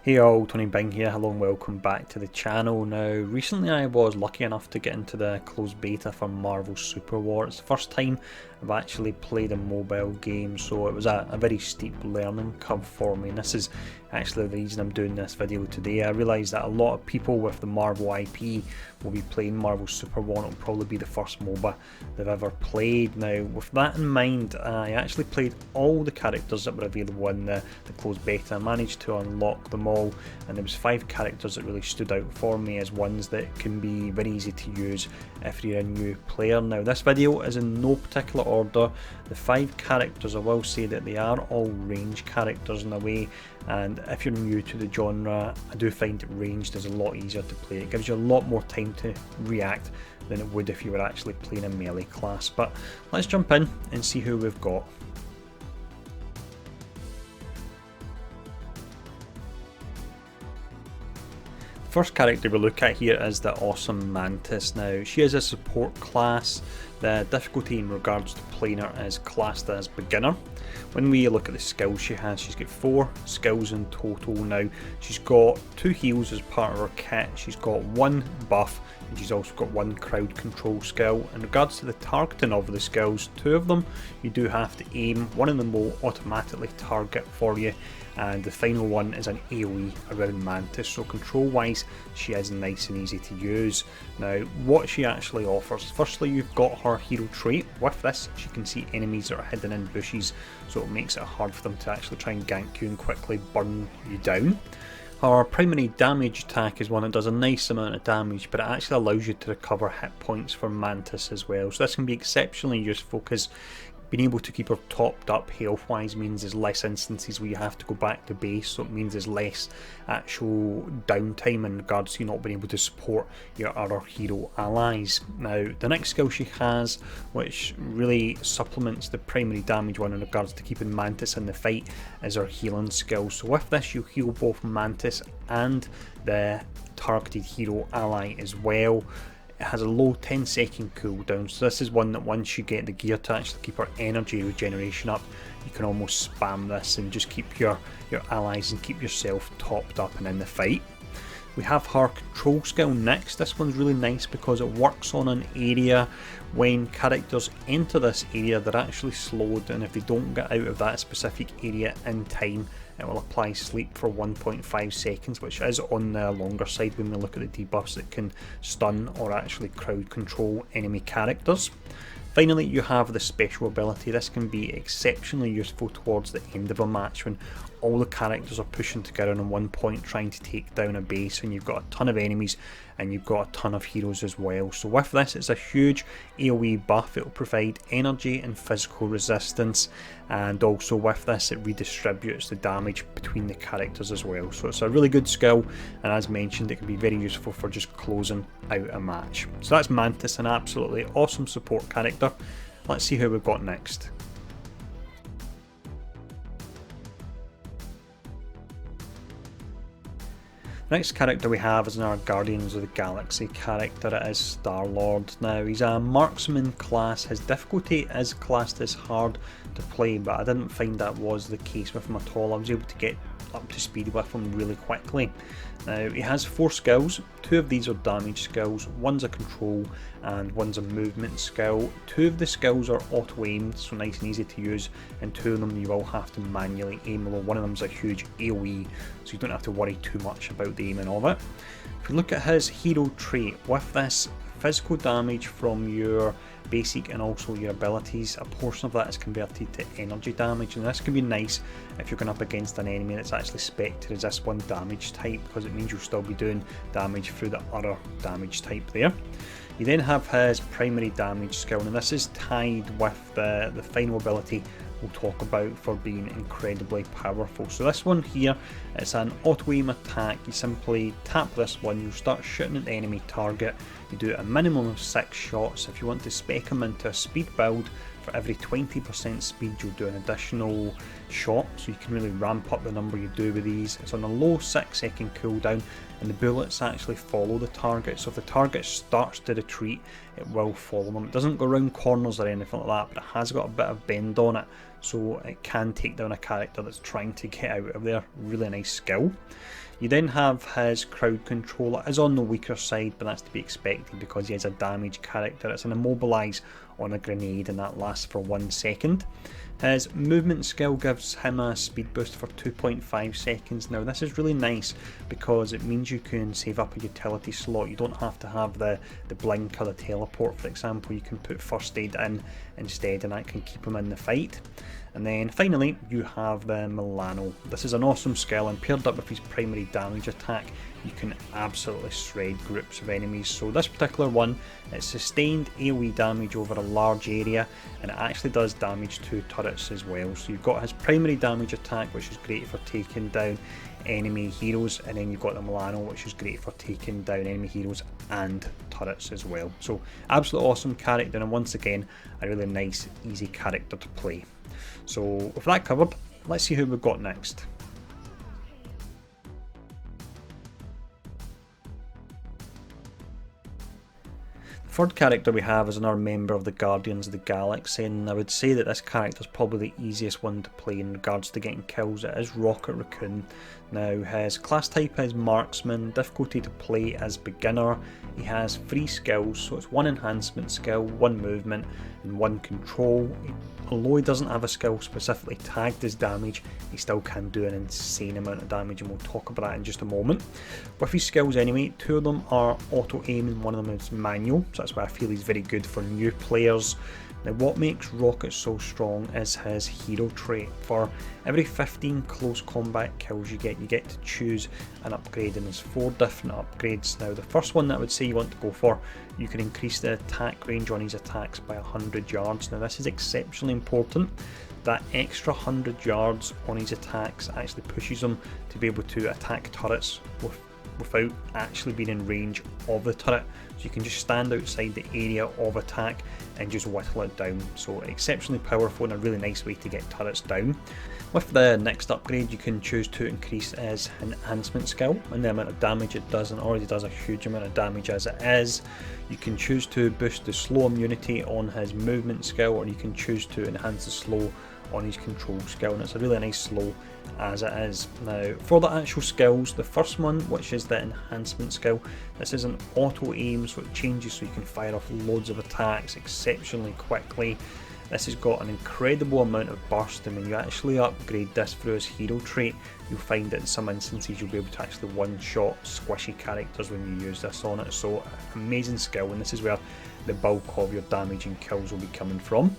Hey all, Tony Bing here, hello and welcome back to the channel. Now, recently I was lucky enough to get into the closed beta for Marvel Super War. It's the first time I've actually played a mobile game, so it was a very steep learning curve for me, and this is actually the reason I'm doing this video today. I realise that a lot of people with the Marvel IP will be playing Marvel Super War. It'll probably be the first MOBA they've ever played. Now, with that in mind, I actually played all the characters that were available in the closed beta. I managed to unlock them all, and there was 5 characters that really stood out for me as ones that can be very easy to use if you're a new player. Now, this video is in no particular order. The 5 characters, I will say that they are all range characters in a way, and if you're new to the genre, I do find it ranged is a lot easier to play. It gives you a lot more time to react than it would if you were actually playing a melee class. But let's jump in and see who we've got. First character we look at here is the awesome Mantis. Now, she is a support class. The difficulty in regards to playing her is classed as beginner. When we look at the skills she has, she's got 4 skills in total. Now, she's got 2 heals as part of her kit, she's got 1 buff, and she's also got 1 crowd control skill. In regards to the targeting of the skills, 2 of them you do have to aim, one of them will automatically target for you, and the final one is an AoE around Mantis, so control wise she is nice and easy to use. Now, what she actually offers, firstly you've got her hero trait. With this she can see enemies that are hidden in bushes, so it makes it hard for them to actually try and gank you and quickly burn you down. Her primary damage attack is one that does a nice amount of damage, but it actually allows you to recover hit points for Mantis as well, so this can be exceptionally useful because being able to keep her topped up health wise means there's less instances where you have to go back to base, so it means there's less actual downtime in regards to you not being able to support your other hero allies. Now, the next skill she has, which really supplements the primary damage one in regards to keeping Mantis in the fight, is her healing skill. So with this you heal both Mantis and the targeted hero ally as well. It has a low 10-second cooldown, so this is one that once you get the gear to actually keep our energy regeneration up, you can almost spam this and just keep your allies and keep yourself topped up and in the fight. We have her control skill next. This one's really nice because it works on an area. When characters enter this area, they're actually slowed, and if they don't get out of that specific area in time, it will apply sleep for 1.5 seconds, which is on the longer side when we look at the debuffs that can stun or actually crowd control enemy characters. Finally, you have the special ability. This can be exceptionally useful towards the end of a match when all the characters are pushing together on one point trying to take down a base, and you've got a ton of enemies and you've got a ton of heroes as well. So with this, it's a huge AoE buff. It will provide energy and physical resistance, and also with this it redistributes the damage between the characters as well. So it's a really good skill, and as mentioned, it can be very useful for just closing out a match. So that's Mantis, an absolutely awesome support character. Let's see who we've got next. Next character we have is our Guardians of the Galaxy character. It is Star-Lord. Now, he's a marksman class. His difficulty is classed as hard to play, but I didn't find that was the case with him at all. I was able to get up to speed with him really quickly. Now, he has 4 skills. 2 of these are damage skills, one's a control and one's a movement skill. 2 of the skills are auto aimed, so nice and easy to use, and 2 of them you will have to manually aim, although one of them is a huge AoE, so you don't have to worry too much about the aiming of it. If you look at his hero trait, with this, physical damage from your basic and also your abilities, a portion of that is converted to energy damage, and this can be nice if you're going up against an enemy that's actually spec to resist one damage type, because it means you'll still be doing damage through the other damage type there. You then have his primary damage skill, and this is tied with the final ability we'll talk about for being incredibly powerful. So this one here, it's an auto aim attack. You simply tap this one, you'll start shooting at the enemy target. You do a minimum of 6 shots. If you want to spec them into a speed build, for every 20% speed you'll do an additional shot, so you can really ramp up the number you do with these. It's on a low 6-second cooldown, and the bullets actually follow the target, so if the target starts to retreat, it will follow them. It doesn't go around corners or anything like that, but it has got a bit of bend on it, so it can take down a character that's trying to get out of there. Really nice skill. You then have his crowd control. It is on the weaker side, but that's to be expected because he is a damage character. It's an immobilize on a grenade and that lasts for 1 second. His movement skill gives him a speed boost for 2.5 seconds. Now this is really nice because it means you can save up a utility slot. You don't have to have the blink or the teleport, for example. You can put first aid in instead and that can keep him in the fight. And then finally you have the Milano. This is an awesome skill, and paired up with his primary damage attack you can absolutely shred groups of enemies. So this particular one, it's sustained AoE damage over a large area, and it actually does damage to turrets as well. So you've got his primary damage attack, which is great for taking down enemy heroes, and then you've got the Milano, which is great for taking down enemy heroes and turrets as well. So absolute awesome character, and once again a really nice easy character to play. So with that covered, let's see who we've got next. The third character we have is another member of the Guardians of the Galaxy, and I would say that this character is probably the easiest one to play in regards to getting kills. It is Rocket Raccoon. Now his class type is Marksman, difficulty to play as beginner. He has 3 skills, so it's 1 enhancement skill, 1 movement and 1 control. Although he doesn't have a skill specifically tagged as damage, he still can do an insane amount of damage, and we'll talk about that in just a moment. With his skills anyway, 2 of them are auto aim and 1 of them is manual, so that's why I feel he's very good for new players. Now what makes Rocket so strong is his hero trait. For every 15 close combat kills you get to choose an upgrade, and there's 4 different upgrades. Now the first one that I would say you want to go for, you can increase the attack range on his attacks by 100 yards. Now this is exceptionally important. That extra 100 yards on his attacks actually pushes him to be able to attack turrets without actually being in range of the turret, so you can just stand outside the area of attack and just whittle it down. So exceptionally powerful and a really nice way to get turrets down. With the next upgrade, you can choose to increase his enhancement skill and the amount of damage it does, and it already does a huge amount of damage as it is. You can choose to boost the slow immunity on his movement skill, or you can choose to enhance the slow on his control skill, and it's a really nice slow as it is. Now for the actual skills, the first one, which is the enhancement skill, this is an auto aim, so it changes so you can fire off loads of attacks exceptionally quickly. This has got an incredible amount of burst, and when you actually upgrade this through his hero trait, you'll find that in some instances you'll be able to actually one-shot squishy characters when you use this on it. So amazing skill, and this is where the bulk of your damage and kills will be coming from.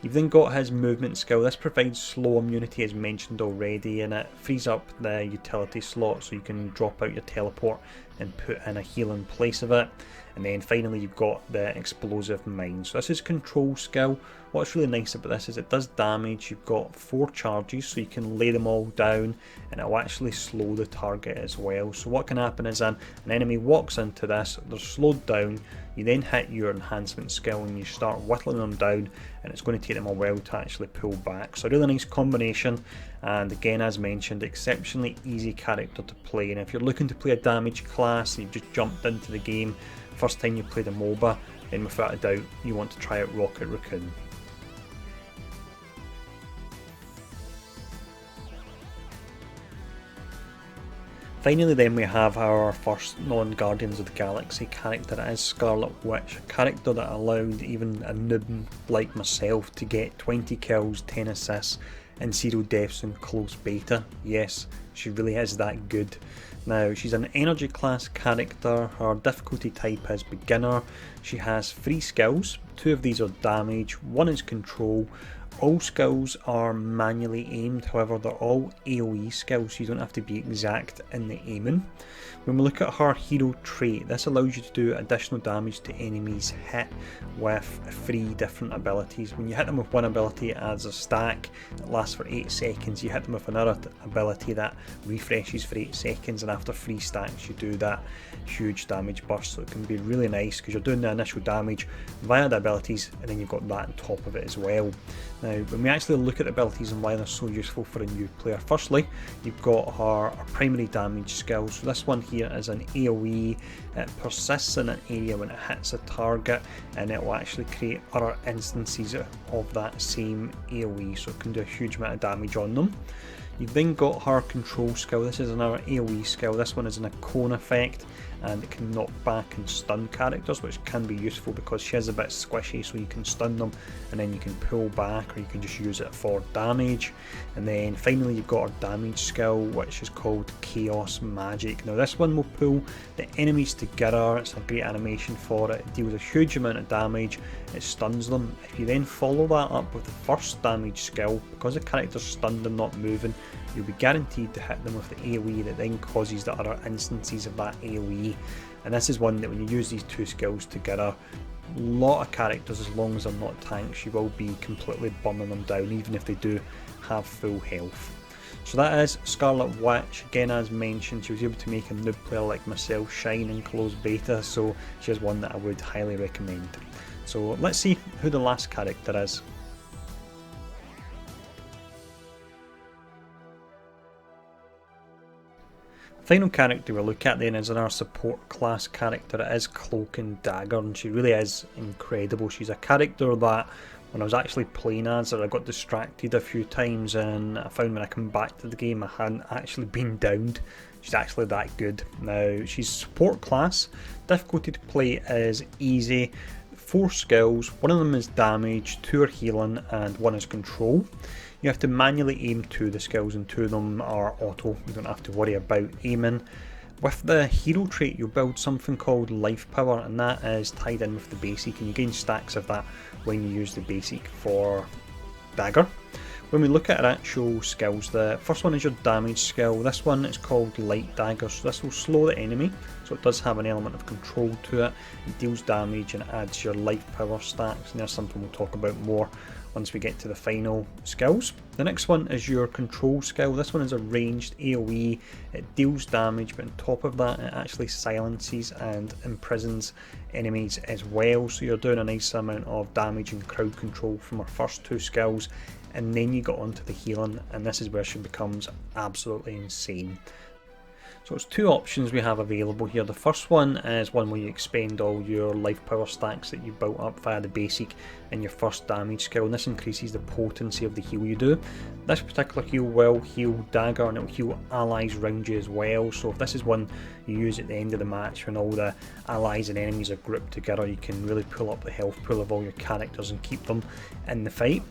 You've then got his movement skill. This provides slow immunity as mentioned already, and it frees up the utility slot so you can drop out your teleport and put in a heal in place of it. And then finally you've got the explosive mine. So this is control skill. What's really nice about this is it does damage. You've got 4 charges, so you can lay them all down and it will actually slow the target as well. So what can happen is an enemy walks into this, they're slowed down, you then hit your enhancement skill and you start whittling them down, and it's going to take them a while to actually pull back. So a really nice combination, and again as mentioned, exceptionally easy character to play. And if you're looking to play a damage class and you've just jumped into the game, first time you played a MOBA, then without a doubt you want to try out Rocket Raccoon. Finally then we have our first non-Guardians of the Galaxy character. It is Scarlet Witch, a character that allowed even a noob like myself to get 20 kills, 10 assists and 0 deaths in close beta. Yes, she really is that good. Now she's an energy class character, her difficulty type is beginner, she has 3 skills, 2 of these are damage, 1 is control. All skills are manually aimed, however they're all AoE skills, so you don't have to be exact in the aiming. When we look at her hero trait, this allows you to do additional damage to enemies hit with 3 different abilities. When you hit them with one ability, it adds a stack that lasts for 8 seconds. You hit them with another ability that refreshes for 8 seconds, and after 3 stacks you do that huge damage burst. So it can be really nice because you're doing the initial damage via the abilities, and then you've got that on top of it as well. Now when we actually look at the abilities and why they're so useful for a new player, firstly you've got her primary damage skill. So this one here is an AoE, it persists in an area when it hits a target, and it will actually create other instances of that same AoE, so it can do a huge amount of damage on them. You've then got her control skill. This is another AoE skill. This one is an cone effect, and it can knock back and stun characters, which can be useful because she is a bit squishy, so you can stun them and then you can pull back, or you can just use it for damage. And then finally you've got her damage skill, which is called Chaos Magic. Now this one will pull the enemies together. It's a great animation for it. It deals a huge amount of damage, it stuns them. If you then follow that up with the first damage skill, because the character's stunned and not moving, you'll be guaranteed to hit them with the AoE that then causes the other instances of that AoE. And this is one that when you use these two skills together, a lot of characters, as long as they're not tanks, you will be completely burning them down, even if they do have full health. So that is Scarlet Witch. Again, as mentioned, she was able to make a noob player like myself shine in closed beta, so she is one that I would highly recommend. So let's see who the last character is. Final character we'll look at then is another support class character. It is Cloak and Dagger, and she really is incredible. She's a character that when I was actually playing as her, I got distracted a few times, and I found when I come back to the game I hadn't actually been downed. She's actually that good. Now she's support class. Difficulty to play is easy. 4 skills, one of them is damage, 2 are healing, and 1 is control. You have to manually aim 2 of the skills, and 2 of them are auto. You don't have to worry about aiming. With the hero trait, you'll build something called life power, and that is tied in with the basic, and you gain stacks of that when you use the basic for Dagger. When we look at our actual skills, the first one is your damage skill. This one is called Light Dagger, so this will slow the enemy, so it does have an element of control to it. It deals damage and adds your life power stacks, and there's something we'll talk about more once we get to the final skills. The next one is your control skill. This one is a ranged AoE. It deals damage, but on top of that it actually silences and imprisons enemies as well, so you're doing a nice amount of damage and crowd control from our first 2 skills. And then you got onto the healing, and this is where she becomes absolutely insane. So it's 2 options we have available here. The first one is one where you expend all your life power stacks that you've built up via the basic in your first damage skill, and this increases the potency of the heal you do. This particular heal will heal Dagger, and it will heal allies around you as well, so if this is one you use at the end of the match when all the allies and enemies are grouped together, you can really pull up the health pool of all your characters and keep them in the fight.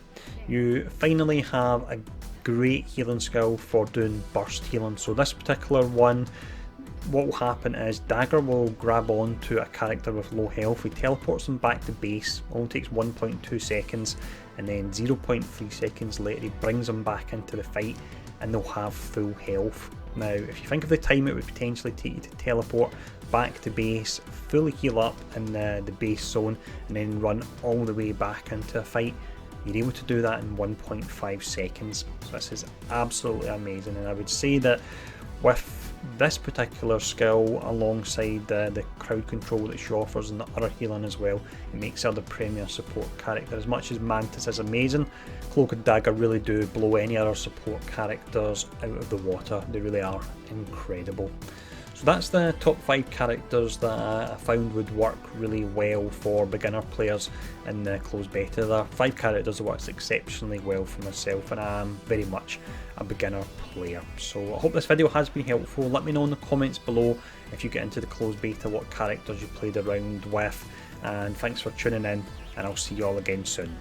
You finally have a great healing skill for doing burst healing. So this particular one, what will happen is Dagger will grab on to a character with low health, he teleports them back to base, only takes 1.2 seconds, and then 0.3 seconds later he brings them back into the fight and they'll have full health. Now if you think of the time it would potentially take you to teleport back to base, fully heal up in the base zone, and then run all the way back into a fight, you're able to do that in 1.5 seconds. So this is absolutely amazing, and I would say that with this particular skill alongside the crowd control that she offers and the other healing as well, it makes her the premier support character. As much as Mantis is amazing, Cloak and Dagger really do blow any other support characters out of the water. They really are incredible. So that's the top 5 characters that I found would work really well for beginner players in the closed beta. There are 5 characters that works exceptionally well for myself, and I am very much a beginner player. So I hope this video has been helpful. Let me know in the comments below if you get into the closed beta what characters you played around with, and thanks for tuning in, and I'll see you all again soon.